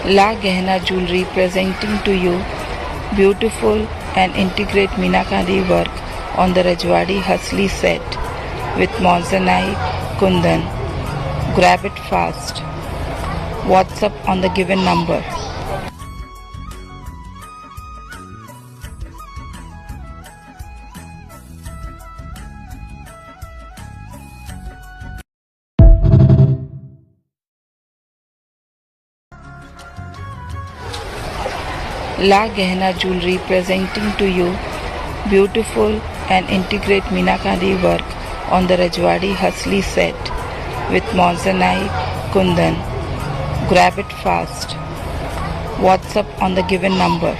La Gehna Jewelry presenting to you beautiful and intricate Meenakari work on the Rajwadi Hasli set with Moissanite Kundan. Grab it fast. WhatsApp on the given number. La Gehna Jewelry presenting to you beautiful and intricate Meenakari work on the Rajwadi Hasli set with Moissanite Kundan. Grab it fast. WhatsApp on the given number.